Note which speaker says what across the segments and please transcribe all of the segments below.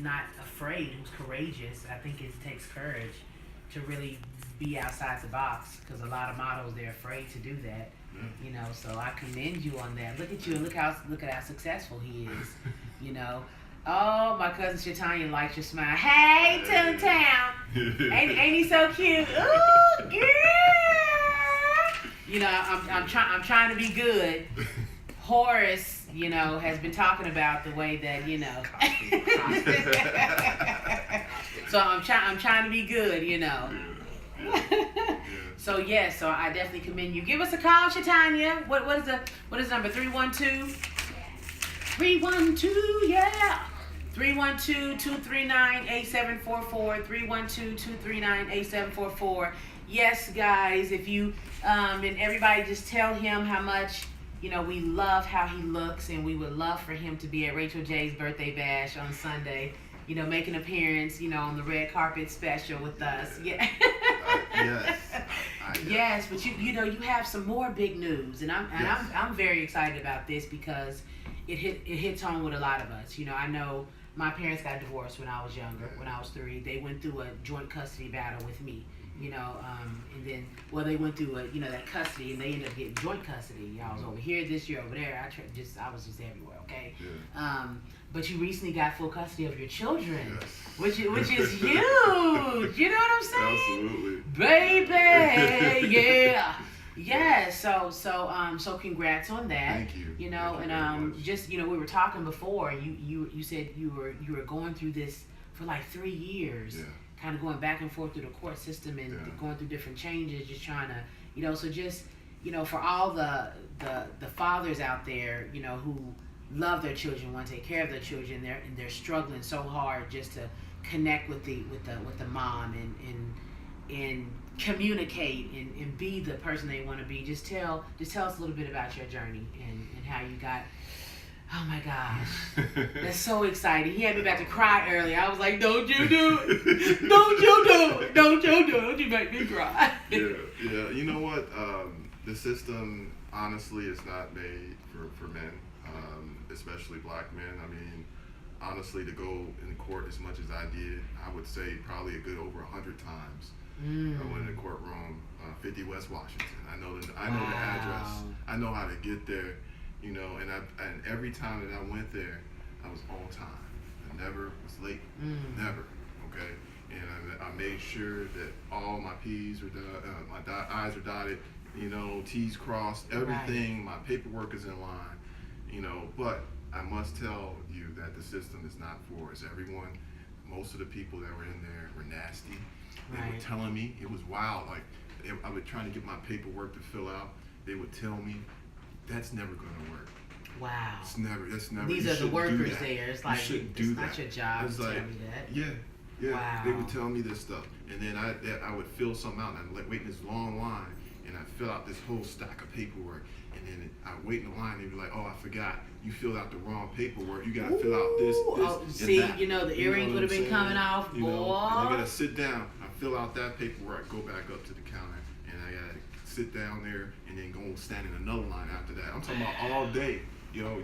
Speaker 1: not afraid, who's courageous. I think it takes courage to really be outside the box because a lot of models they're afraid to do that. You know, so I commend you on that. Look at you and look at how successful he is. You know. Oh, my cousin Shatanya likes your smile. Hey, Toontown. Ain't he so cute? Ooh, girl. You know, I'm trying to be good. Horace, you know, has been talking about the way that, you know. So I'm trying to be good, you know. So yes, so I definitely commend you. Give us a call, Shatanya. What is the number? 312? 312, yeah. 312-239-8744. 312-239-8744. Yes, guys, if you and everybody just tell him how much, you know, we love how he looks, and we would love for him to be at Racheal J's birthday bash on Sunday. You know, make an appearance, you know, on the red carpet special with us. Yeah.
Speaker 2: Yes.
Speaker 1: Yes, but you know, you have some more big news, and I'm very excited about this because it hits home with a lot of us. You know, I know my parents got divorced when I was younger, when I was 3. They went through a joint custody battle with me. You know, and then, well, they went through that custody, and they ended up getting joint custody. I was over here this year, over there. I was just everywhere, okay? Yeah. But you recently got full custody of your children, yes. which is huge. You know what I'm saying?
Speaker 2: Absolutely,
Speaker 1: baby. Yeah. Yeah. So congrats on that.
Speaker 2: Thank you.
Speaker 1: You know, and just, you know, we were talking before. You said you were going through this for like 3 years.
Speaker 2: Yeah.
Speaker 1: Kind of going back and forth through the court system and going through different changes, just trying to, you know, so just, you know, for all the fathers out there, you know, who love their children, want to take care of their children, they're struggling so hard just to connect with the mom and communicate and be the person they want to be. Just tell us a little bit about your journey and how you got. Oh my gosh, that's so exciting. He had me about to cry earlier. I was like, don't you do it. Don't you do it. Don't you do it. Don't you make me cry.
Speaker 2: Yeah. You know what? The system, honestly, is not made for men, especially black men. I mean, honestly, to go in court as much as I did, I would say probably a good over 100 times. I went in the courtroom, 50 West Washington. I know the address. I know how to get there. You know, and every time that I went there, I was on time. I never was late, never. Okay, and I made sure that all my P's were done, my I's were dotted. You know, T's crossed. Everything, my paperwork is in line. You know, but I must tell you that the system is not for us. Everyone, most of the people that were in there were nasty. They were telling me it was wild. Like I was trying to get my paperwork to fill out. They would tell me, that's never going to work.
Speaker 1: Wow.
Speaker 2: That's never.
Speaker 1: These are the workers there. It's like, it's not your job to tell me that.
Speaker 2: Yeah.
Speaker 1: Wow.
Speaker 2: They would tell me this stuff. And then I would fill something out, and I'd wait in this long line, and I'd fill out this whole stack of paperwork. And then I'd wait in the line, and they'd be like, oh, I forgot. You filled out the wrong paperwork. You got to fill out this, and
Speaker 1: see,
Speaker 2: that.
Speaker 1: you know, the earrings would have been coming off, boy.
Speaker 2: You know, and I got to sit down. I fill out that paperwork, go back up to the counter, and I got to sit down there and then go stand in another line after that. I'm talking about all day. You know,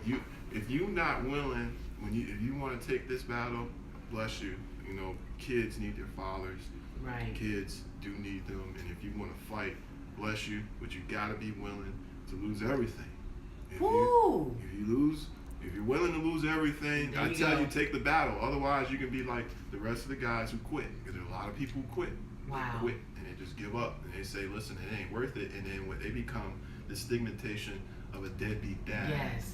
Speaker 2: if you're not willing, if you want to take this battle, bless you. You know, kids need their fathers.
Speaker 1: Right.
Speaker 2: Kids do need them, and if you want to fight, bless you. But you got to be willing to lose everything. If you're willing to lose everything, I tell you, take the battle. Otherwise, you can be like the rest of the guys who quit. Because there are a lot of people who quit.
Speaker 1: Wow.
Speaker 2: They quit and they just give up and they say, listen, it ain't worth it. And then when they become the stigmatization of a deadbeat dad.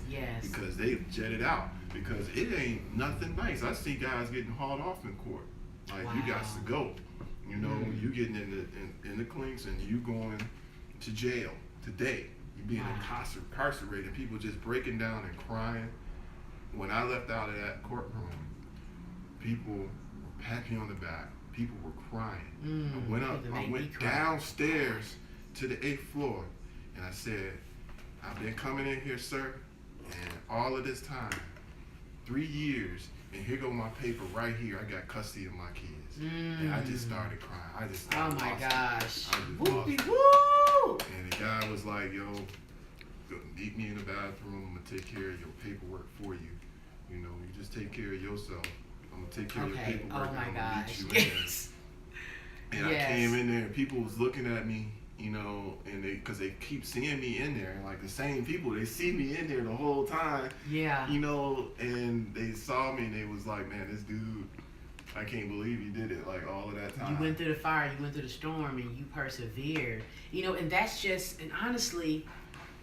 Speaker 1: Yes.
Speaker 2: Because they jetted out. Because it ain't nothing nice. I see guys getting hauled off in court. Like, you got to go. You know, you getting in the clinks and you going to jail today. You being incarcerated. People just breaking down and crying. When I left out of that courtroom, people were patting me on the back. People were crying. I went downstairs to the 8th floor, and I said, I've been coming in here, sir, and all of this time, 3 years, and here go my paper right here. I got custody of my kids. And I just started crying.
Speaker 1: Oh my gosh.
Speaker 2: Woo! And the guy was like, yo, meet me in the bathroom. I'm going to take care of your paperwork for you. You know, you just take care of yourself. I'm going take care of your
Speaker 1: Okay.
Speaker 2: paperwork.
Speaker 1: Oh my
Speaker 2: I'm gonna meet
Speaker 1: gosh.
Speaker 2: you in there.
Speaker 1: Yes.
Speaker 2: And I came in there, and people was looking at me, you know, and because they keep seeing me in there, and like the same people, they see me in there the whole time.
Speaker 1: Yeah.
Speaker 2: You know, and they saw me, and they was like, man, this dude, I can't believe he did it, like all of that time.
Speaker 1: You went through the fire, you went through the storm, and you persevered. You know, and that's just, and honestly,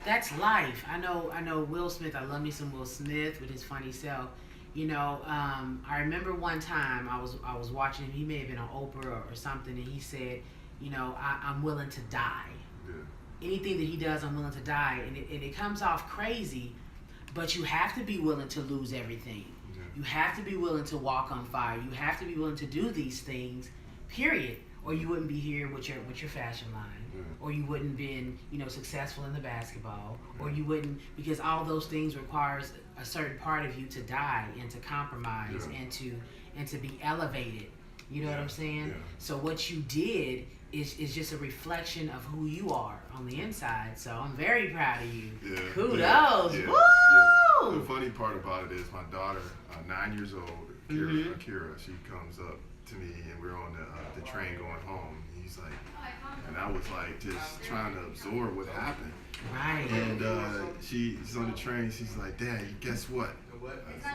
Speaker 1: that's life. I know Will Smith, I love me some Will Smith with his funny self. You know, I remember one time I was watching him, he may have been on Oprah or something, and he said, you know, I'm willing to die.
Speaker 2: Yeah.
Speaker 1: Anything that he does, I'm willing to die. And it comes off crazy, but you have to be willing to lose everything.
Speaker 2: Yeah.
Speaker 1: You have to be willing to walk on fire. You have to be willing to do these things, period. Or you wouldn't be here with your fashion line.
Speaker 2: Yeah.
Speaker 1: Or you wouldn't been, you know, successful in the basketball. Yeah. Or you wouldn't, because all those things requires a certain part of you to die and to compromise, yeah, and to be elevated. You know, yeah, what I'm saying? Yeah. So what you did is just a reflection of who you are on the inside. So I'm very proud of you.
Speaker 2: Yeah.
Speaker 1: Kudos.
Speaker 2: Yeah.
Speaker 1: Yeah.
Speaker 2: Woo! Yeah. The funny part about it is my daughter, 9 years old, Kira, she comes up to me and we're on the train going home. He's like, and I was like just trying to absorb what happened.
Speaker 1: Right.
Speaker 2: And she's on the train. She's like, Dad, guess what? I was like,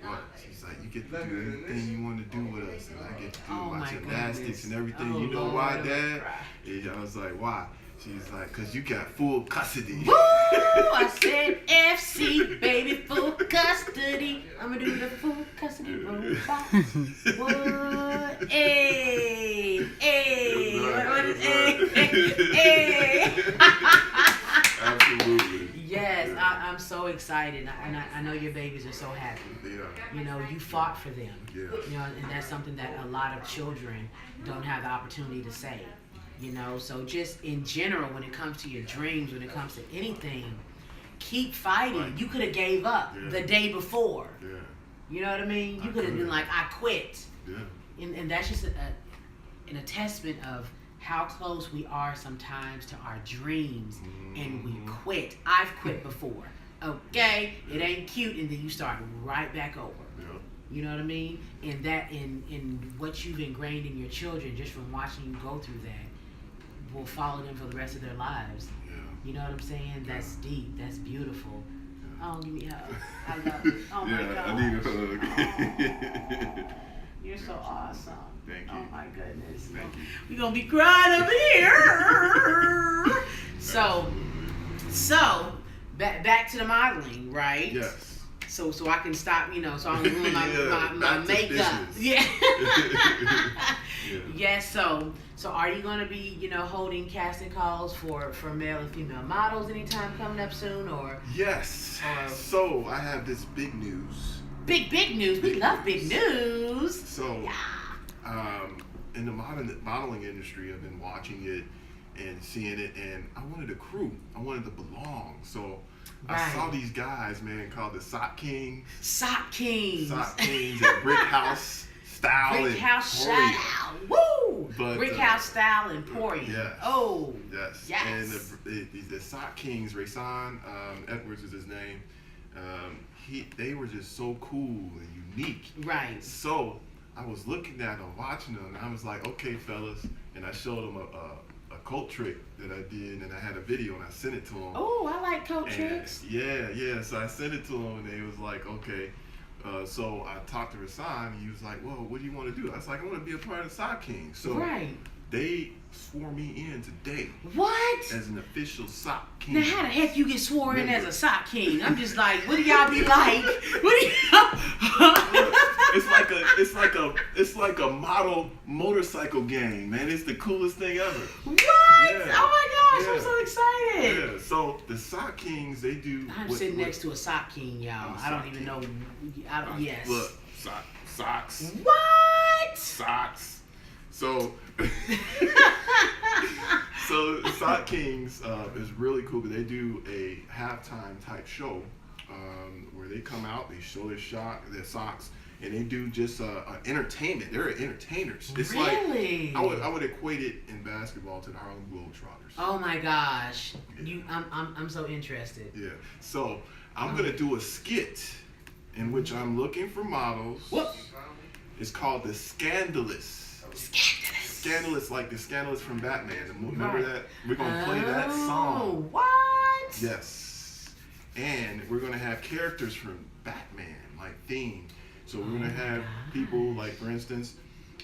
Speaker 2: what? She's like, you get to do anything you want to do with us, and I get to do my gymnastics and everything.
Speaker 1: Oh,
Speaker 2: you know
Speaker 1: Lord,
Speaker 2: why, Dad? And I was like, why? She's like, cause you got full custody.
Speaker 1: Woo! I said FC, baby, full custody. I'm gonna do the full custody robot. What? Hey, hey, what is hey?
Speaker 2: Absolutely.
Speaker 1: Yes, yeah. I'm so excited, and I know your babies are so happy.
Speaker 2: Yeah.
Speaker 1: You know, you fought for them.
Speaker 2: Yeah.
Speaker 1: You know, and that's something that a lot of children don't have the opportunity to say. You know, so just in general, when it comes to your dreams, when it comes to anything, keep fighting. Right. You could have gave up the day before.
Speaker 2: Yeah.
Speaker 1: You know what I mean? You could have been like, I quit.
Speaker 2: Yeah.
Speaker 1: And that's just an attestament of how close we are sometimes to our dreams, and we quit. I've quit before. Okay, it ain't cute, and then you start right back over.
Speaker 2: Yeah.
Speaker 1: You know what I mean? And that in what you've ingrained in your children just from watching you go through that will follow them for the rest of their lives.
Speaker 2: Yeah.
Speaker 1: You know what I'm saying? That's deep. That's beautiful.
Speaker 2: Yeah.
Speaker 1: Oh, give me a hug. I love it. Oh my God.
Speaker 2: I need a hug.
Speaker 1: Oh, you're so awesome.
Speaker 2: Thank you.
Speaker 1: Oh my goodness.
Speaker 2: Thank you.
Speaker 1: We're gonna be crying over here. So back to the modeling, right?
Speaker 2: Yes.
Speaker 1: So I can stop, you know, so I'm doing my makeup. Yeah. Yeah, so are you gonna be, you know, holding casting calls for male and female models anytime coming up soon, or?
Speaker 2: Yes. So I have this big news.
Speaker 1: Big news. We love big news.
Speaker 2: So in the modeling industry, I've been watching it and seeing it, and I wanted a crew. I wanted to belong. So I saw these guys, man, called the Sock Kings.
Speaker 1: Sock Kings
Speaker 2: at Brick House Style.
Speaker 1: Brick House Style. Woo! Brick House Style and Porian.
Speaker 2: Yes.
Speaker 1: Oh.
Speaker 2: Yes.
Speaker 1: Yes.
Speaker 2: And the Sock Kings, Racheal Edwards is his name. They were just so cool and unique.
Speaker 1: Right.
Speaker 2: So I was looking at them, watching them, and I was like, okay, fellas. And I showed them a coat trick that I did, and I had a video, and I sent it to them.
Speaker 1: Oh, I like coat tricks.
Speaker 2: Yeah. So I sent it to them, and they was like, okay. So I talked to Racheal, and he was like, well, what do you want to do? I was like, I want to be a part of the Sock King. So they swore me in today. What? As an official Sock King.
Speaker 1: Now, how the heck you get sworn in as a Sock King? I'm just like, what do y'all be like? What do y'all?
Speaker 2: It's like a model motorcycle gang, man. It's the coolest thing ever.
Speaker 1: What? Yeah. Oh my gosh, I'm so excited.
Speaker 2: Yeah. So the Sock Kings, they do.
Speaker 1: I'm sitting next to a Sock King, y'all. I don't even know. Yes.
Speaker 2: Look, socks.
Speaker 1: What?
Speaker 2: Socks. So. So Sock Kings is really cool, but they do a halftime type show where they come out, they show their socks, and they do just entertainment. They're entertainers. It's
Speaker 1: really?
Speaker 2: Like I would equate it in basketball to the Harlem Globetrotters.
Speaker 1: Oh my gosh, I'm so interested.
Speaker 2: Yeah. So I'm gonna do a skit in which I'm looking for models.
Speaker 1: What?
Speaker 2: It's called the Scandalous. Scandalous, like the Scandalous from Batman. Remember that? We're gonna play that song.
Speaker 1: What?
Speaker 2: Yes. And we're gonna have characters from Batman, like themed. So we're gonna have people like, for instance,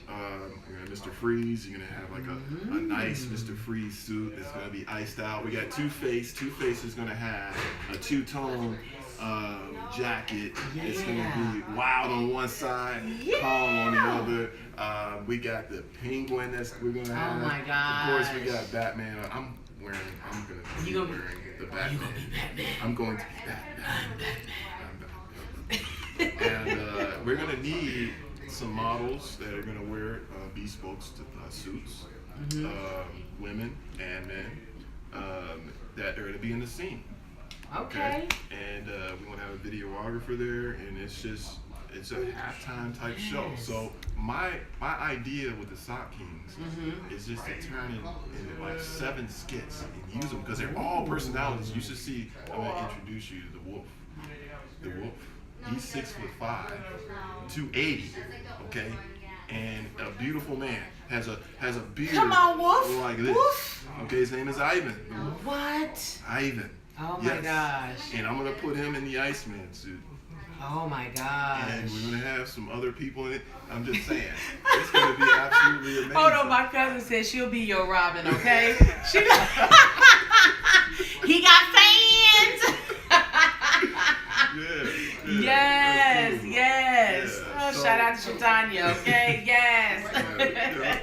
Speaker 2: you're gonna have Mr. Freeze. You're gonna have like a nice Mr. Freeze suit that's gonna be iced out. We got Two-Face. Two-Face is gonna have a two-tone jacket.
Speaker 1: Yeah.
Speaker 2: It's gonna be wild on one side, calm on the other. We got the Penguin that's we're gonna have.
Speaker 1: Oh my gosh.
Speaker 2: Of course, we got Batman. I'm gonna be wearing the Batman.
Speaker 1: You gonna be Batman.
Speaker 2: I'm going to be Batman. I'm Batman. And we're gonna need some models that are gonna wear bespoke suits, women and men that are gonna be in the scene.
Speaker 1: Okay.
Speaker 2: And we want to have a videographer there, and it's a halftime type show. So my idea with the Sock Kings is just to turn it into like 7 skits and use them because they're all personalities. You should see. I'm gonna introduce you to the Wolf. The Wolf. He's 6'5", 280. Okay. And a beautiful man has a beard.
Speaker 1: Come on, Wolf.
Speaker 2: Like this.
Speaker 1: Wolf.
Speaker 2: Okay, his name is Ivan.
Speaker 1: What?
Speaker 2: Ivan.
Speaker 1: Oh my gosh.
Speaker 2: And I'm gonna put him in the Iceman suit.
Speaker 1: Oh my gosh.
Speaker 2: And we're gonna have some other people in it. I'm just saying, it's gonna be absolutely amazing.
Speaker 1: Hold on, my cousin said she'll be your Robin, okay? He got fans. Yes.
Speaker 2: Yeah.
Speaker 1: Oh,
Speaker 2: So-
Speaker 1: shout out to Shatanya, okay? Yes.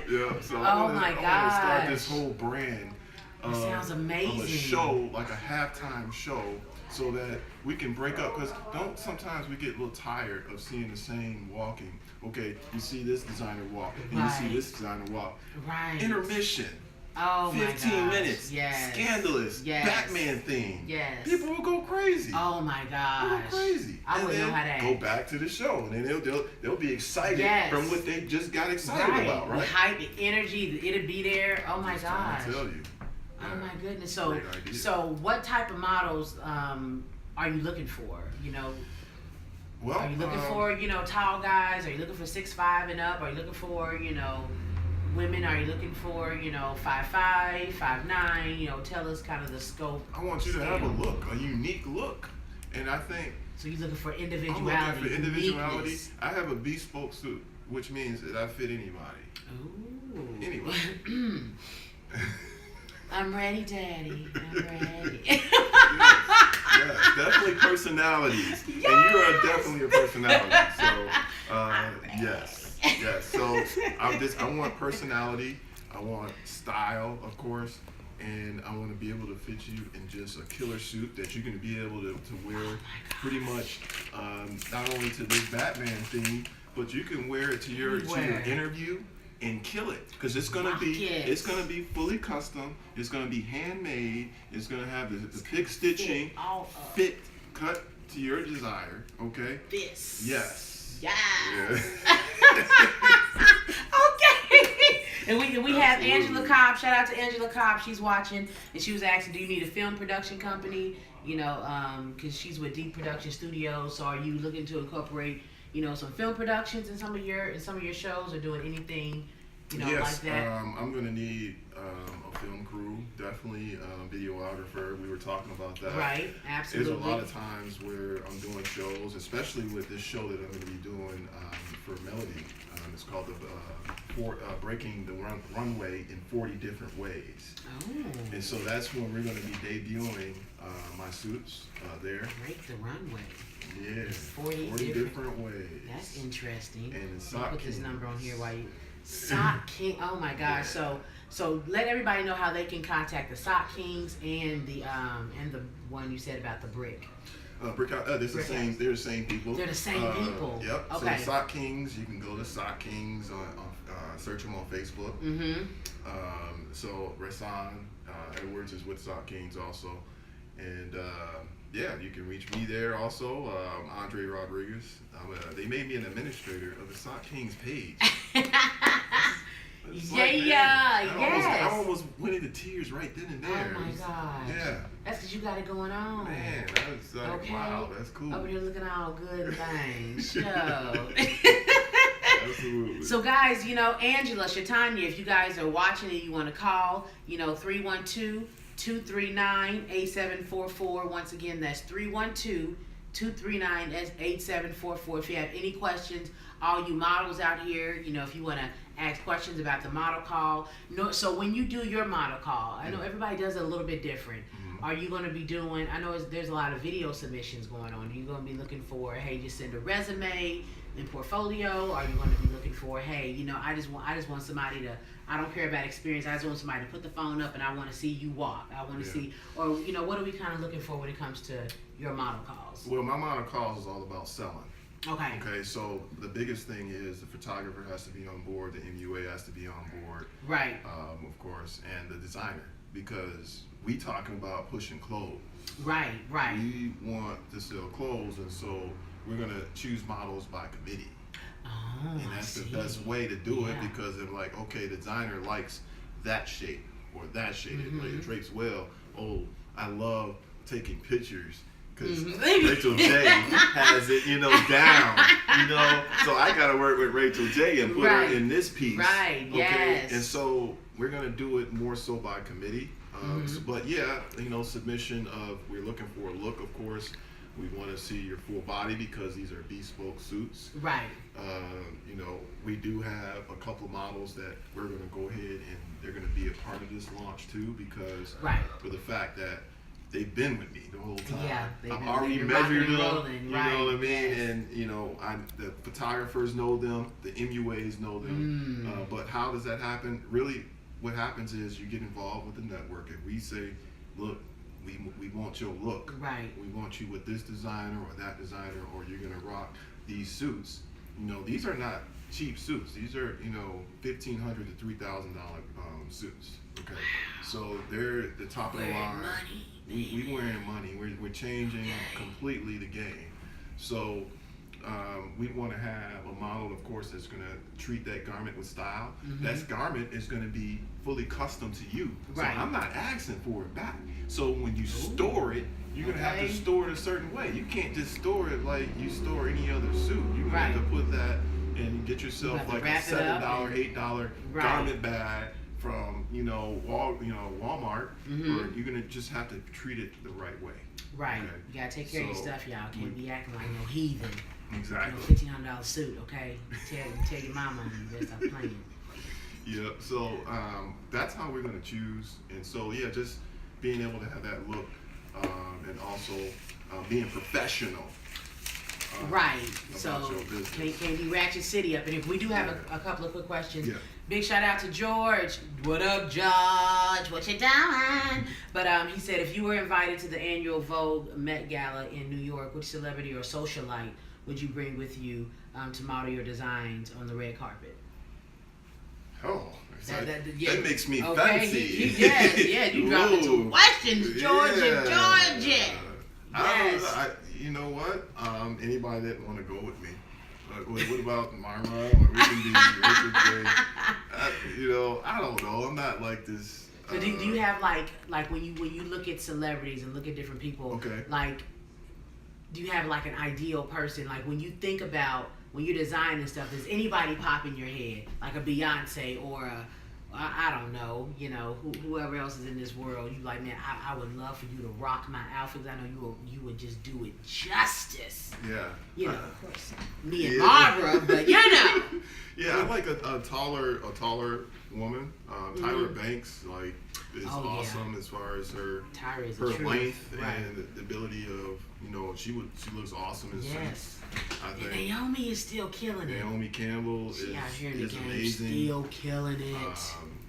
Speaker 2: Yeah. So
Speaker 1: Oh my
Speaker 2: I wanna start
Speaker 1: gosh.
Speaker 2: this whole brand.
Speaker 1: That sounds amazing.
Speaker 2: Of a show, like a halftime show, so that we can break up. Because sometimes we get a little tired of seeing the same walking. Okay, you see this designer walk, and you see this designer walk.
Speaker 1: Right.
Speaker 2: Intermission.
Speaker 1: Oh my
Speaker 2: 15
Speaker 1: gosh.
Speaker 2: minutes.
Speaker 1: Yes.
Speaker 2: Scandalous.
Speaker 1: Yes.
Speaker 2: Batman theme.
Speaker 1: Yes.
Speaker 2: People will go crazy.
Speaker 1: Oh my gosh.
Speaker 2: They'll go crazy.
Speaker 1: I
Speaker 2: And
Speaker 1: wouldn't
Speaker 2: then
Speaker 1: know how to
Speaker 2: go
Speaker 1: act.
Speaker 2: back to the show, and then they'll be excited
Speaker 1: Yes.
Speaker 2: from what they just got excited about,
Speaker 1: The
Speaker 2: right?
Speaker 1: hype, the energy, it'll be there. Oh my
Speaker 2: Just trying
Speaker 1: gosh.
Speaker 2: to tell you.
Speaker 1: Oh my goodness. So,
Speaker 2: Great idea.
Speaker 1: so what type of models are you looking for? You know,
Speaker 2: Well,
Speaker 1: are you looking for, tall guys? Are you looking for 6'5" and up? Are you looking for, women? Are you looking for, 5'5", 5'9"? Tell us kind of the scope.
Speaker 2: I want you to have
Speaker 1: scale.
Speaker 2: a look, a unique look, and I think
Speaker 1: So you're looking for
Speaker 2: I'm
Speaker 1: individuality.
Speaker 2: looking for individuality.
Speaker 1: uniqueness.
Speaker 2: I have a bespoke suit, which means that I fit anybody.
Speaker 1: Ooh.
Speaker 2: Anyway.
Speaker 1: I'm ready, Daddy. I'm ready.
Speaker 2: Yes, definitely personalities, and you are definitely a personality. So, yes. So I want personality. I want style, of course, and I want to be able to fit you in just a killer suit that you're going to be able to wear pretty much not only to this Batman theme, but you can wear it to your interview and kill it, because it's gonna be fully custom. It's gonna be handmade. It's gonna have the pick stitching, fit cut to your desire. Okay.
Speaker 1: This.
Speaker 2: Yes.
Speaker 1: Yes.
Speaker 2: Yeah.
Speaker 1: Okay. And we have
Speaker 2: Absolutely.
Speaker 1: Angela Cobb. Shout out to Angela Cobb. She's watching, and she was asking, "Do you need a film production company?" Because she's with Deep Production Studios. So are you looking to incorporate, some film productions in some of your shows, or doing anything,
Speaker 2: Yes,
Speaker 1: like that?
Speaker 2: I'm gonna need a film crew, definitely a videographer. We were talking about that.
Speaker 1: Right. Absolutely.
Speaker 2: There's a lot of times where I'm doing shows, especially with this show that I'm going to be doing for Melody. It's called Breaking the Runway in 40 Different Ways.
Speaker 1: Oh.
Speaker 2: And so that's when we're going to be debuting my suits there.
Speaker 1: Break the runway.
Speaker 2: Yeah.
Speaker 1: 40
Speaker 2: different ways.
Speaker 1: That's interesting.
Speaker 2: And the
Speaker 1: I'll
Speaker 2: Sock
Speaker 1: put this
Speaker 2: Kings.
Speaker 1: number on here while you. Sock King. Oh my gosh.
Speaker 2: Yeah.
Speaker 1: So let everybody know how they can contact the Sock Kings and the one you said about the brick.
Speaker 2: They're the same people.
Speaker 1: They're the same people.
Speaker 2: Yep.
Speaker 1: Okay.
Speaker 2: So Sock Kings, you can go to Sock Kings on search them on Facebook.
Speaker 1: Mm-hmm.
Speaker 2: So Racheal Edwards is with Sock Kings also, and you can reach me there also. Andre Rodriguez. They made me an administrator of the Sock Kings page. I almost went into tears right then and there.
Speaker 1: Oh my gosh.
Speaker 2: Yeah.
Speaker 1: That's because you got it going on.
Speaker 2: Man, I was like, wow, that's cool.
Speaker 1: Over here looking all good and things. Show.
Speaker 2: Absolutely.
Speaker 1: So guys, Angela, Shatanya, if you guys are watching and you want to call, 312-239-8744. Once again, that's 312-239-8744. If you have any questions, all you models out here, if you want to ask questions about the model call. So when you do your model call, I know everybody does it a little bit different. Are you going to be doing, I know there's a lot of video submissions going on. Are you going to be looking for, hey, just send a resume and portfolio? Are you going to be looking for, hey, I just want somebody to, I don't care about experience, I just want somebody to put the phone up and I want to see you walk. I want to see, or, what are we kind of looking for when it comes to your model calls?
Speaker 2: Well, my model calls is all about selling.
Speaker 1: Okay.
Speaker 2: Okay, so the biggest thing is the photographer has to be on board, the MUA has to be on board.
Speaker 1: Right.
Speaker 2: Of course, and the designer, because we talking about pushing clothes.
Speaker 1: Right.
Speaker 2: We want to sell clothes, and so we're gonna choose models by committee.
Speaker 1: Oh,
Speaker 2: and that's the best way to do it, because they're like, okay, the designer likes that shape or that shape. It drapes well. Oh, I love taking pictures. Because Racheal J has it, down, So I got to work with Racheal J and put her in this piece.
Speaker 1: Right,
Speaker 2: okay?
Speaker 1: Yes.
Speaker 2: And so we're going to do it more so by committee. But yeah, submission of, we're looking for a look, of course. We want to see your full body because these are bespoke suits.
Speaker 1: Right.
Speaker 2: We do have a couple of models that we're going to go ahead and they're going to be a part of this launch too, because for the fact that they've been with me the whole time.
Speaker 1: Yeah,
Speaker 2: I've already measured them. You know what I mean?
Speaker 1: Yes.
Speaker 2: And the photographers know them, the MUAs know them. But how does that happen? Really, what happens is you get involved with the network, and we say, look, we want your look.
Speaker 1: Right.
Speaker 2: We want you with this designer or that designer, or you're gonna rock these suits. These are not cheap suits. These are $1,500 to $3,000 suits. Okay. So they're the top of the line. We wearing money. We're changing completely the game. So we want to have a model, of course, that's going to treat that garment with style. That garment is going to be fully custom to you. So I'm not asking for it back. So when you store it, you're going to have to store it a certain way. You can't just store it like you store any other suit. You're going to have to put that and get yourself like a $7, $8 garment bag from Walmart, or you're gonna just have to treat it the right way.
Speaker 1: Right. Okay? You gotta take care of your stuff, y'all. Can't be acting like no heathen.
Speaker 2: Exactly.
Speaker 1: $1,500 suit, okay? Tell your mama you better stop playing.
Speaker 2: Yeah. So that's how we're gonna choose, and so just being able to have that look, and also being professional.
Speaker 1: Right. So can be Ratchet City up, and if we do have a couple of quick questions. Yeah. Big shout out to George. What up, George? What you doing? But he said, if you were invited to the annual Vogue Met Gala in New York, which celebrity or socialite would you bring with you to model your designs on the red carpet?
Speaker 2: Oh, that makes me fancy.
Speaker 1: You dropping some questions, Georgia.
Speaker 2: Yes. You know what? Anybody that want to go with me. What about Myra? Or we can do Racheal J. I don't know. I'm not like this.
Speaker 1: So do you have like when you look at celebrities and look at different people?
Speaker 2: Okay.
Speaker 1: Like, do you have like an ideal person? Like when you think about when you're designing stuff, does anybody pop in your head? Like a Beyonce or a I don't know, whoever else is in this world, you like, man, I would love for you to rock my outfit. I know you would just do it justice.
Speaker 2: Yeah.
Speaker 1: Of course, me and Barbara, but
Speaker 2: Yeah, I like a taller woman. Tyra Banks, is awesome as far as her length and the ability of, she looks awesome in suits. I think
Speaker 1: Naomi is still killing it.
Speaker 2: Naomi Campbell is amazing.
Speaker 1: Still killing it.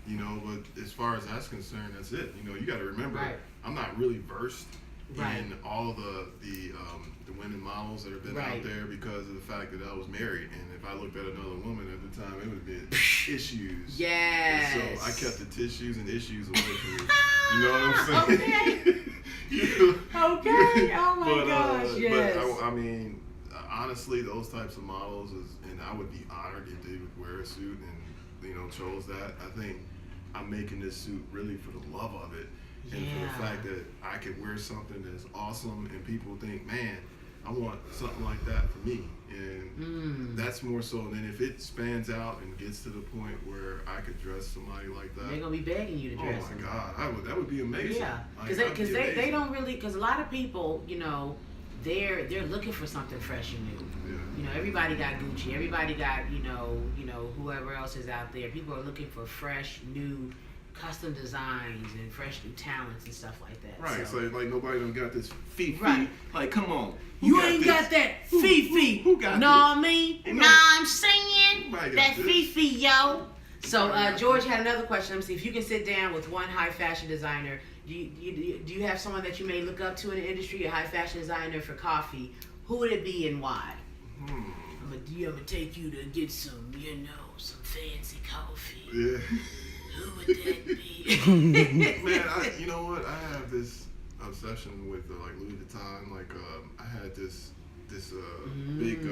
Speaker 2: But as far as that's concerned, that's it. You got to remember, I'm not really versed in all the women models that have been out there because of the fact that I was married, and if I looked at another woman at the time, it would have been issues.
Speaker 1: Yes.
Speaker 2: And so I kept the tissues and issues away from me. You know what I'm saying?
Speaker 1: Okay. Oh my gosh. Yes.
Speaker 2: But I mean, honestly, those types of models and I would be honored if they would wear a suit and chose that. I think I'm making this suit really for the love of it. And for the fact that I could wear something that's awesome and people think, man, I want something like that for me, and that's more so. And then if it spans out and gets to the point where I could dress somebody like that,
Speaker 1: they're gonna be begging you to dress them.
Speaker 2: Oh my God, that would be amazing.
Speaker 1: Yeah, because they don't really, because a lot of people, you know, they're looking for something fresh and new.
Speaker 2: Yeah.
Speaker 1: You know, everybody got Gucci, everybody got you know whoever else is out there. People are looking for fresh, new, custom designs and fresh new talents and stuff like that.
Speaker 2: Right.
Speaker 1: So
Speaker 2: like nobody done got this Fifi.
Speaker 1: Right.
Speaker 2: Like, come on.
Speaker 1: You ain't got that Fifi.
Speaker 2: Who got
Speaker 1: know what I mean?
Speaker 2: Ain't
Speaker 1: Nah, I'm saying that
Speaker 2: this.
Speaker 1: Fifi, yo. So George had another question. Let me see if you can sit down with one high fashion designer. Do you have someone that you may look up to in the industry, a high fashion designer for coffee? Who would it be and why? Do you ever take you to get some, some fancy coffee?
Speaker 2: Yeah.
Speaker 1: Who would that be?
Speaker 2: Man, you know what? I have this obsession with like Louis Vuitton. Like, I had this big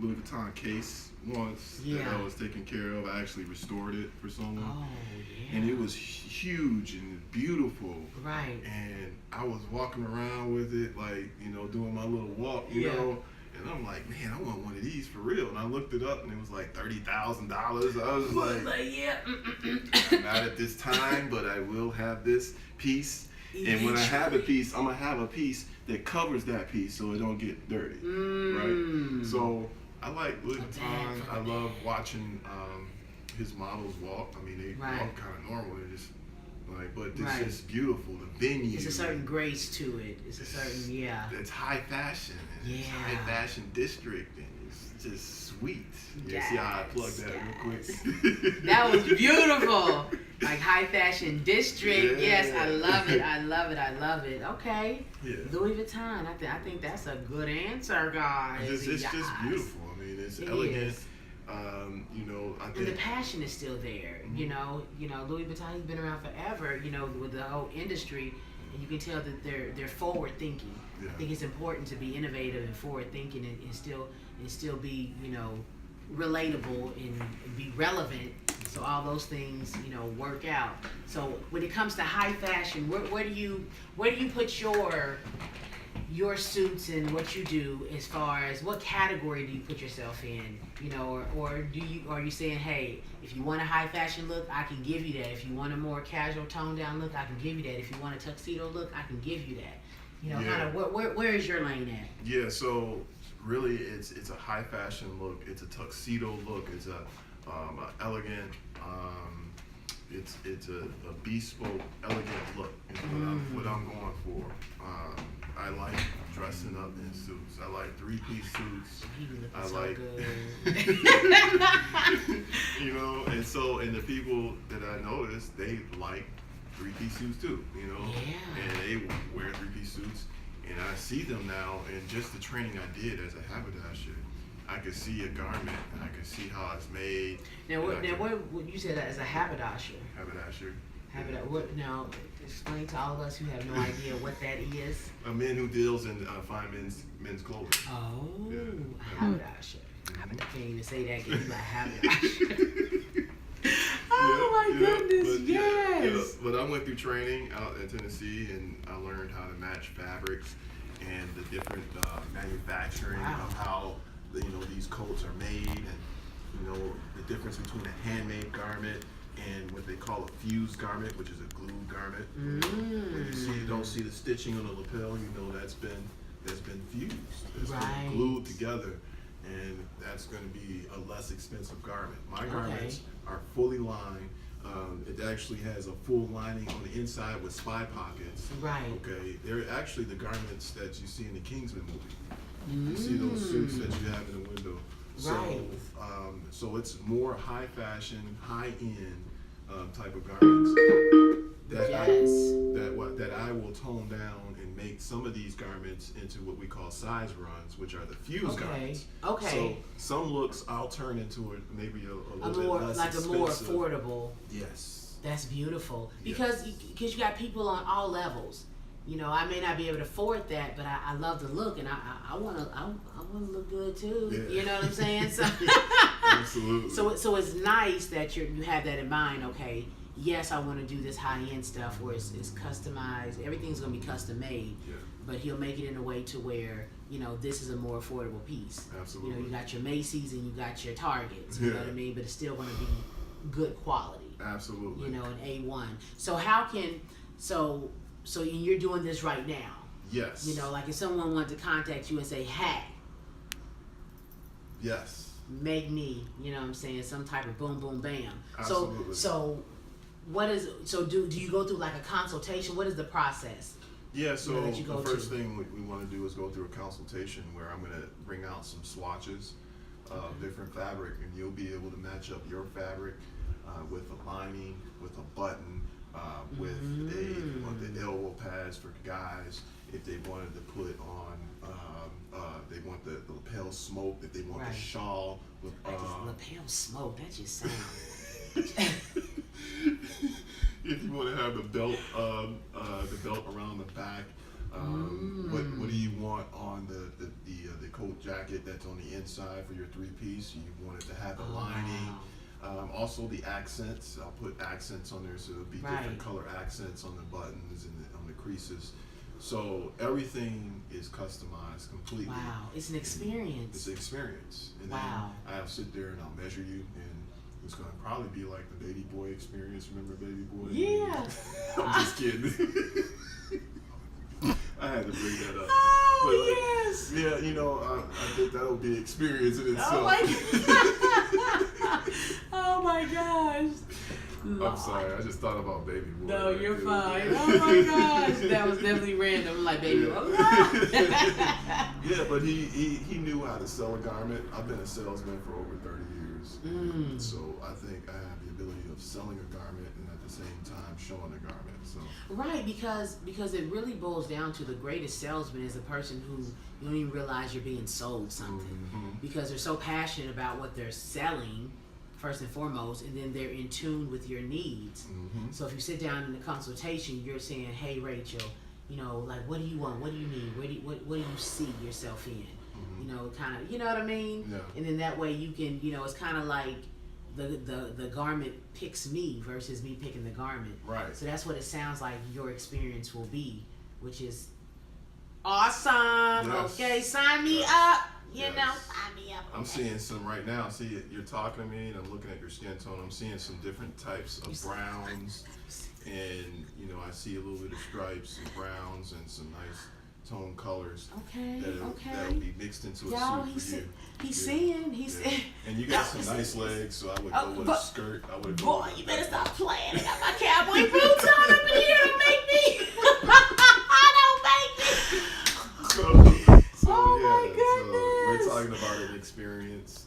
Speaker 2: Louis Vuitton case once that I was taking care of. I actually restored it for someone.
Speaker 1: Oh, yeah.
Speaker 2: And it was huge and beautiful.
Speaker 1: Right.
Speaker 2: And I was walking around with it, like, doing my little walk, you know. And I'm like, man, I want one of these for real. And I looked it up, and it was like $30,000. I was like, not at this time, but I will have this piece. And when I have a piece, I'm gonna have a piece that covers that piece, so it don't get dirty, right? So I like Louis Vuitton. I love watching his models walk. I mean, they walk kind of normal. They're just but it's just beautiful. The venue.
Speaker 1: It's a certain grace to it. It's a certain,
Speaker 2: It's high fashion. And it's high fashion district, and it's just sweet.
Speaker 1: Yes,
Speaker 2: see how I plugged that real quick?
Speaker 1: That was beautiful. Like high fashion district.
Speaker 2: Yeah.
Speaker 1: Yes, I love it. I love it. I love it. Okay.
Speaker 2: Yeah.
Speaker 1: Louis Vuitton. I think that's a good answer, guys.
Speaker 2: It's just beautiful. I mean, it's elegant. I think,
Speaker 1: and the passion is still there. You know, Louis Vuitton has been around forever. With the whole industry, and you can tell that they're forward thinking.
Speaker 2: Yeah.
Speaker 1: I think it's important to be innovative and forward thinking, and still be relatable and be relevant. So all those things work out. So when it comes to high fashion, where do you put your suits and what you do, as far as what category do you put yourself in, or are you saying, hey, if you want a high fashion look, I can give you that. If you want a more casual toned down look, I can give you that. If you want a tuxedo look, I can give you that. Kind of where is your lane at?
Speaker 2: Yeah, so really it's a high fashion look. It's a tuxedo look. It's a elegant. It's a bespoke, elegant look. Is what I'm going for. I like dressing up in suits. I like 3-piece suits. I like, and the people that I notice, they like 3-piece suits too. And they wear 3-piece suits, and I see them now. And just the training I did as a haberdasher, I could see a garment, and I could see how it's made.
Speaker 1: Now, what you said that as a haberdasher?
Speaker 2: Haberdasher.
Speaker 1: What now? Explain to all of us who have no idea what that is.
Speaker 2: A man who deals in fine men's clothing.
Speaker 1: Oh,
Speaker 2: yeah.
Speaker 1: Haberdasher. I can't even say that. Get you a haberdasher. Oh my goodness! Yes.
Speaker 2: But I went through training out in Tennessee, and I learned how to match fabrics and the different manufacturing of how these coats are made, and the difference between a handmade garment and what they call a fused garment, which is a glued garment. When you don't see the stitching on the lapel, that's been fused. It's been glued together, and that's going to be a less expensive garment. My garments are fully lined. It actually has a full lining on the inside with spy pockets.
Speaker 1: Right.
Speaker 2: Okay. They're actually the garments that you see in the Kingsman movie. You see those suits that you have in the window.
Speaker 1: Right.
Speaker 2: So it's more high fashion, high end type of garments that I will tone down and make some of these garments into what we call size runs, which are the fused garments.
Speaker 1: Okay.
Speaker 2: So some looks I'll turn into maybe a little bit less expensive.
Speaker 1: More affordable.
Speaker 2: Yes.
Speaker 1: That's beautiful because you got people on all levels. I may not be able to afford that, but I love the look, and I want to look good too.
Speaker 2: Yeah.
Speaker 1: You know what I'm saying? So,
Speaker 2: absolutely.
Speaker 1: So it's nice that you have that in mind. Okay, yes, I want to do this high end stuff where it's customized. Everything's gonna be custom made.
Speaker 2: Yeah.
Speaker 1: But he'll make it in a way to where this is a more affordable piece.
Speaker 2: Absolutely.
Speaker 1: You got your Macy's and you got your Targets. You know what I mean? But it's still going to be good quality.
Speaker 2: Absolutely.
Speaker 1: An A1. So how can so you're doing this right now?
Speaker 2: Yes.
Speaker 1: Like if someone wanted to contact you and say, "Hey,
Speaker 2: yes,
Speaker 1: make me," some type of boom, boom, bam.
Speaker 2: Absolutely.
Speaker 1: So do you go through like a consultation? What is the process?
Speaker 2: Yeah, so the first thing we want to do is go through a consultation where I'm going to bring out some swatches of different fabric, and you'll be able to match up your fabric with a lining, with a button, with if you want the elbow pads for guys, if they wanted to put on, they want the lapel smoke, if they want the shawl with
Speaker 1: lapel smoke. That just sounds.
Speaker 2: If you want to have the belt around the back, what do you want on the coat jacket that's on the inside for your 3-piece? You want it to have the lining.
Speaker 1: Wow.
Speaker 2: Also the accents. I'll put accents on there, so it'll be different color accents on the buttons and on the creases. So everything is customized completely.
Speaker 1: Wow, it's an experience.
Speaker 2: It's an experience. And
Speaker 1: wow.
Speaker 2: then I'll sit there and I'll measure you, and it's going to probably be like the Baby Boy experience. Remember Baby Boy?
Speaker 1: Yeah.
Speaker 2: I'm just kidding. I had to bring that up.
Speaker 1: Oh, yes.
Speaker 2: Yeah, I think that'll be an experience in itself.
Speaker 1: Oh my gosh.
Speaker 2: I'm sorry, I just thought about Baby Boy.
Speaker 1: No, you're fine. Oh my gosh. That was definitely random. I'm like, Baby Boy.
Speaker 2: Yeah, but he knew how to sell a garment. I've been a salesman for over 30 years. So I think I have the ability of selling a garment and at the same time showing a garment. So
Speaker 1: right, because it really boils down to the greatest salesman is a person who you don't even realize you're being sold something. Because they're so passionate about what they're selling first and foremost, and then they're in tune with your needs. So if you sit down in the consultation, you're saying, "Hey, Racheal, like, what do you want? What do you need? What do you see yourself in?" Kind of, you know what I mean?
Speaker 2: Yeah.
Speaker 1: And then that way you can, it's kind of like the garment picks me versus me picking the garment.
Speaker 2: Right.
Speaker 1: So that's what it sounds like your experience will be, which is awesome.
Speaker 2: Yes.
Speaker 1: Okay, sign me up.
Speaker 2: Yes.
Speaker 1: Sign me up.
Speaker 2: I'm seeing some right now. See, you're talking to me, and I'm looking at your skin tone. I'm seeing some different types of browns, and I see a little bit of stripes and browns and some nice tone colors.
Speaker 1: Okay.
Speaker 2: That'll be mixed into a suit for you.
Speaker 1: He's seeing.
Speaker 2: And you got some nice legs, so I would go with a skirt. I would go.
Speaker 1: Boy, you better stop playing. I got my cowboy boots on up in here. Don't make me. Don't make me.
Speaker 2: My
Speaker 1: goodness.
Speaker 2: So we're talking about an experience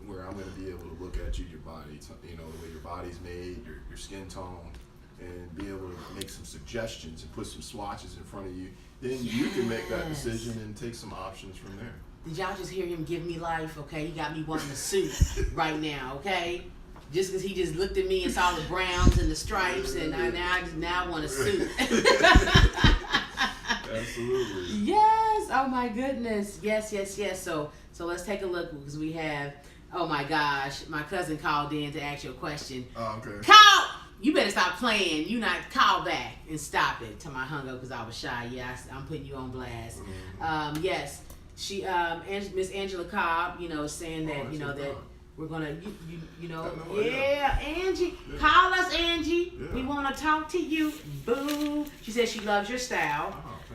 Speaker 2: where I'm going to be able to look at your body, the way your body's made, your skin tone, and be able to make some suggestions and put some swatches in front of you. Then you can make that decision and take some options from there.
Speaker 1: Did y'all just hear him give me life? Okay, he got me wanting a suit right now. Okay, just because he just looked at me and saw the browns and the stripes, and now I want a suit.
Speaker 2: Absolutely.
Speaker 1: Yes. Oh my goodness. Yes. So let's take a look because we have. Oh my gosh, my cousin called in to ask you a question.
Speaker 2: Oh, okay.
Speaker 1: Call. You better stop playing. You not call back and stop it. Till my hung up because I was shy. Yeah, I'm putting you on blast. Yes. She Miss Angela Cobb, saying that that we're gonna Angie, call us, Angie. Yeah. We want to talk to you. Boo. She said she loves your style.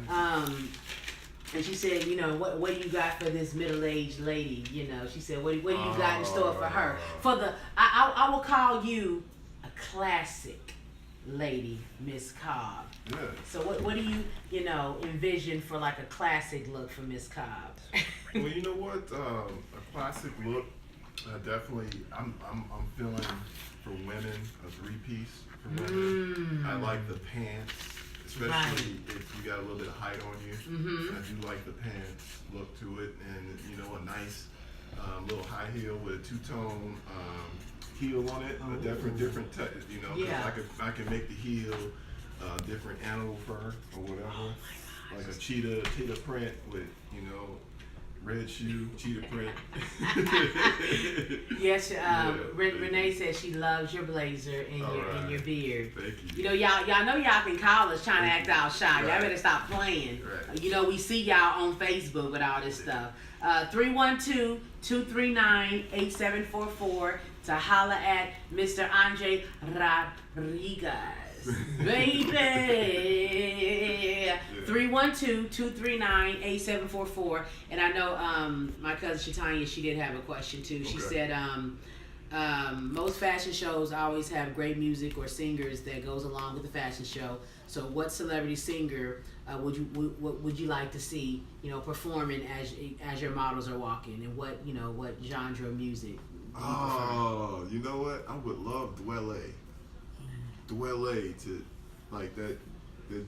Speaker 1: And she said, what do you got for this middle-aged lady? She said, what do you got in store for her? For I will call you a classic lady, Miss Cobb.
Speaker 2: Yeah.
Speaker 1: So what do you envision for like a classic look for Miss Cobb?
Speaker 2: Well, you know what? A classic look. Definitely, I'm feeling for women a 3-piece for women. I like the pants, especially if you got a little bit of height on you. I do like the pants look to it, and a nice little high heel with a 2-tone heel on it. A different touch, I can make the heel different animal fur or whatever, like a cheetah print with red shoe, cheetah print.
Speaker 1: Yes, Renee says she loves your blazer and your beard.
Speaker 2: Thank you.
Speaker 1: You know, y'all know y'all in college trying to act all shy. Y'all better stop playing.
Speaker 2: Right.
Speaker 1: You know, we see y'all on Facebook with all this stuff. 312-239-8744 to holla at Mr. Andre Rodriguez. Baby. 312-239-8744. And I know my cousin Shatanya, she did have a question too. She said most fashion shows always have great music or singers that goes along with the fashion show. So what celebrity singer would you like to see, you know, performing as your models are walking, and what genre of music?
Speaker 2: Oh, you know what? I would love Dwelle to, like, that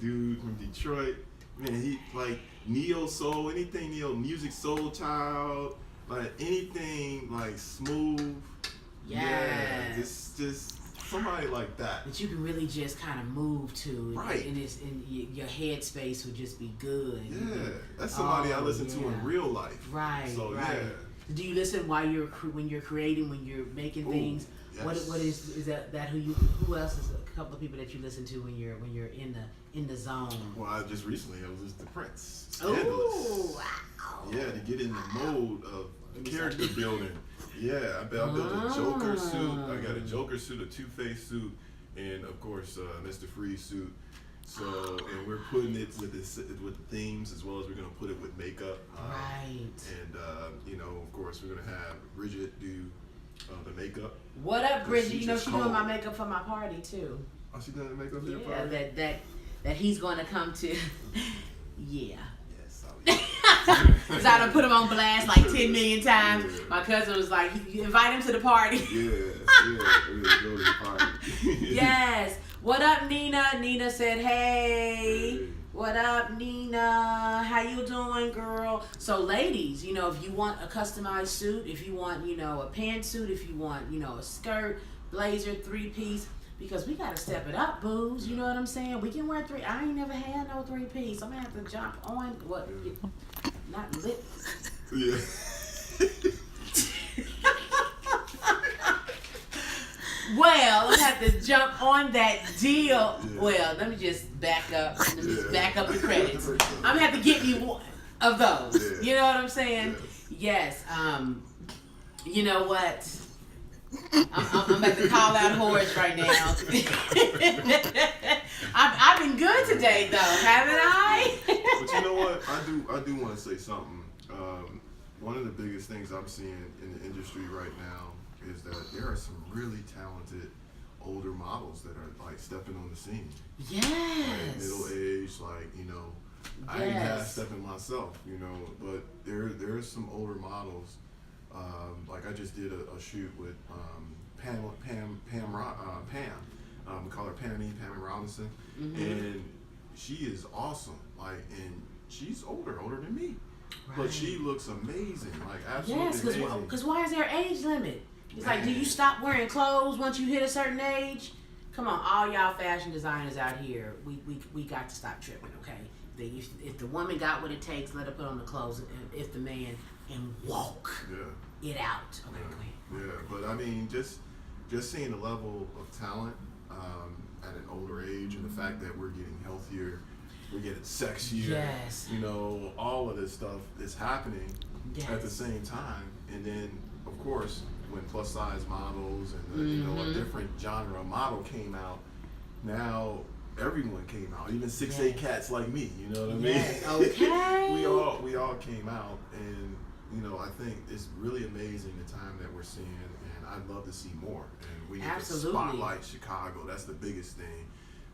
Speaker 2: dude from Detroit. Man, he like neo soul, anything neo music, soul child, like anything like smooth.
Speaker 1: Yeah,
Speaker 2: just somebody like that.
Speaker 1: That you can really just kind of move to,
Speaker 2: right?
Speaker 1: And your headspace would just be good.
Speaker 2: Yeah, that's somebody I listen to in real life.
Speaker 1: Right.
Speaker 2: So
Speaker 1: right.
Speaker 2: yeah.
Speaker 1: Do you listen when you're creating, when you're making things?
Speaker 2: Yes.
Speaker 1: What is that who else is a couple of people that you listen to when you're in the zone?
Speaker 2: Well, I just recently I was listening to Prince.
Speaker 1: Oh, wow.
Speaker 2: Yeah, to get in the mode of character building. Yeah, I built a Joker suit. I got a Joker suit, a Two-Face suit, and of course Mr. Freeze suit. So, and we're putting it with the themes, as well as we're gonna put it with makeup.
Speaker 1: Right.
Speaker 2: And you know, of course, we're gonna have Bridget do the makeup.
Speaker 1: What up, Bridget? You know she's doing my makeup for my party too.
Speaker 2: Oh, she doing the makeup for your party?
Speaker 1: Yeah, that he's going to come to. Yeah.
Speaker 2: Yes.
Speaker 1: Cause I done put him on blast like 10 million times.
Speaker 2: Yeah.
Speaker 1: My cousin was like, "You invite him to the party."
Speaker 2: Yeah, we're gonna go to the party.
Speaker 1: Yes. What up, Nina? Nina said, "Hey." What up, Nina? How you doing, girl? So, ladies, you know, if you want a customized suit, if you want, you know, a pantsuit, if you want, you know, a skirt, blazer, 3-piece, because we gotta step it up, booze. You know what I'm saying? We can wear 3. I ain't never had no 3-piece. I'm gonna have to jump on what? Not lit.
Speaker 2: Yeah.
Speaker 1: Well, I have to jump on that deal.
Speaker 2: Yeah.
Speaker 1: Well, let me just back up. Let me just back up the credits. I'm gonna have to get me one of those.
Speaker 2: Yeah.
Speaker 1: You know what I'm saying? Yes. You know what? I'm about to call out Horace right now. I've been good today, though, haven't I?
Speaker 2: But you know what? I do want to say something. One of the biggest things I'm seeing in the industry right now is that there are some really talented older models that are like stepping on the scene.
Speaker 1: Yes.
Speaker 2: Like middle age, like, you know, I ain't half stepping myself, you know, but there's some older models. Like I just did a shoot with Pam. We call her Pammy Robinson, and she is awesome. Like, and she's older than me, but she looks amazing. Like, absolutely amazing.
Speaker 1: Because why is there an age limit? It's like, do you stop wearing clothes once you hit a certain age? Come on, all y'all fashion designers out here, we got to stop tripping, okay? If the woman got what it takes, let her put on the clothes. If the man, and walk it out. Okay, go ahead.
Speaker 2: Yeah, but I mean, just seeing the level of talent at an older age, and the fact that we're getting healthier, we're getting sexier.
Speaker 1: Yes.
Speaker 2: You know, all of this stuff is happening at the same time, and then of course, when plus size models and you know, a different genre model came out, now everyone came out, even 6'8" cats like me. You know what I mean?
Speaker 1: Yes. Okay.
Speaker 2: we all came out, and you know, I think it's really amazing the time that we're seeing, and I'd love to see more. And we need to spotlight Chicago. That's the biggest thing.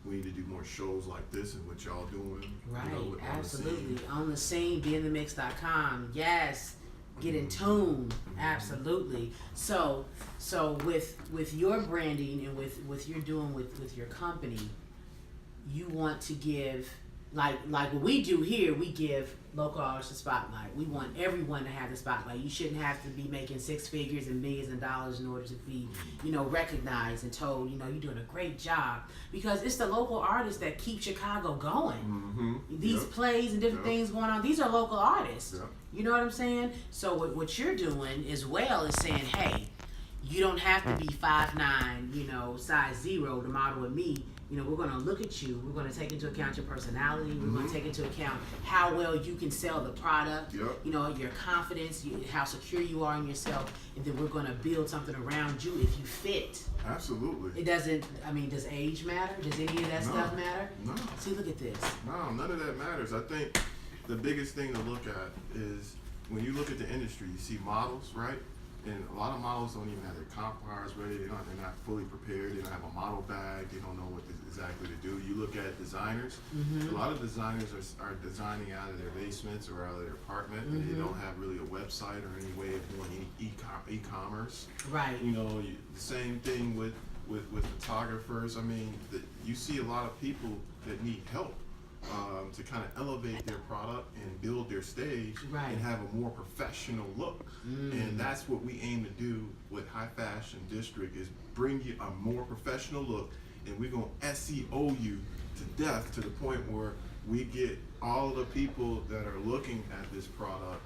Speaker 2: We need to do more shows like this and what y'all doing.
Speaker 1: Right,
Speaker 2: you know,
Speaker 1: absolutely. On the scene, beinthemix.com. Yes. Get in tune. Absolutely. So with your branding and with you're doing with your company, you want to give like what we do here, we give local artists a spotlight. We want everyone to have the spotlight. You shouldn't have to be making six figures and millions of dollars in order to be, recognized and told, you're doing a great job. Because it's the local artists that keep Chicago going.
Speaker 2: Mm-hmm.
Speaker 1: These plays and different things going on, these are local artists.
Speaker 2: Yep.
Speaker 1: You know what I'm saying? So what you're doing as well is saying, hey, you don't have to be 5'9", size 0 to model with me. We're going to look at you. We're going to take into account your personality. We're going to take into account how well you can sell the product.
Speaker 2: Yep.
Speaker 1: Your confidence, how secure you are in yourself. And then we're going to build something around you if you fit.
Speaker 2: Absolutely.
Speaker 1: It doesn't, does age matter? Does any of that stuff matter?
Speaker 2: No.
Speaker 1: See, look at this.
Speaker 2: No, none of that matters. I think the biggest thing to look at is when you look at the industry, you see models, right? And a lot of models don't even have their comp cards ready. They're not fully prepared. They don't have a model bag. They don't know what exactly to do. You look at designers.
Speaker 1: Mm-hmm.
Speaker 2: A lot of designers are designing out of their basements or out of their apartment, and they don't have really a website or any way of doing any e-commerce.
Speaker 1: Right.
Speaker 2: The same thing with photographers. You see a lot of people that need help to kind of elevate their product and build their stage and have a more professional look. And that's what we aim to do with High Fashion District, is bring you a more professional look, and we're going to SEO you to death, to the point where we get all the people that are looking at this product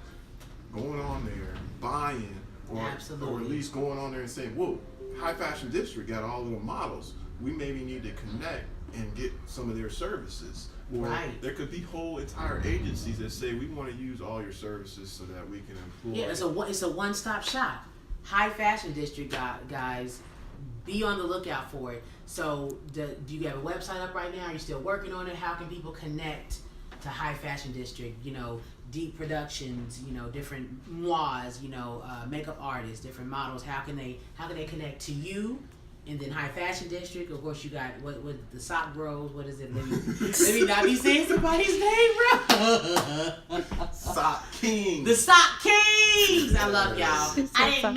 Speaker 2: going on there, buying, or at least going on there and saying, whoa, High Fashion District got all of the models. We maybe need to connect and get some of their services. Or there could be whole entire agencies that say, we want to use all your services so that we can employ.
Speaker 1: Yeah, it's a one-stop shop. High Fashion District, guys, be on the lookout for it. So do you have a website up right now? Are you still working on it? How can people connect to High Fashion District? Deep Productions, different mois, makeup artists, different models. How can they connect to you? And then High Fashion District, of course, you got what the Sock Bros. What is it? Let me not be saying somebody's name, bro.
Speaker 2: Sock Kings.
Speaker 1: The Sock Kings. I love y'all. I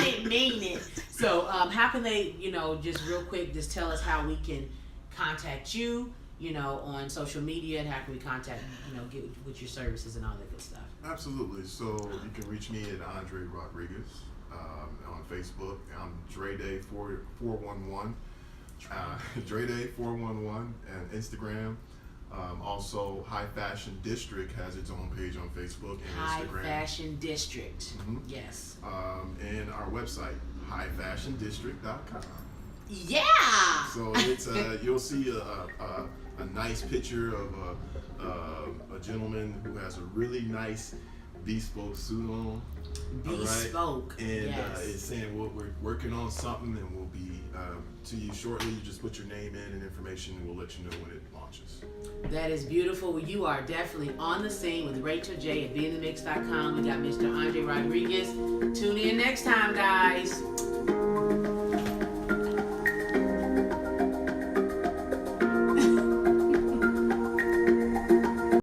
Speaker 1: didn't mean it. So, how can they, just real quick, just tell us how we can contact you, on social media, and how can we contact, get with your services and all that good stuff.
Speaker 2: Absolutely. So you can reach me at Andre Rodriguez. On Facebook, I'm Dreday 411, Dreday 411, and Instagram. Also, High Fashion District has its own page on Facebook and Instagram.
Speaker 1: High Fashion District. Mm-hmm. Yes.
Speaker 2: And our website, highfashiondistrict.com.
Speaker 1: Yeah.
Speaker 2: So it's you'll see a nice picture of a gentleman who has a really nice bespoke suit on.
Speaker 1: Bespoke.
Speaker 2: Right? And it's saying we're working on something, and we'll be to you shortly. You just put your name in and information, and we'll let you know when it launches.
Speaker 1: That is beautiful. You are definitely on the scene with Racheal J at BeinTheMix.com. We got Mr. Andre Rodriguez. Tune in next time, guys.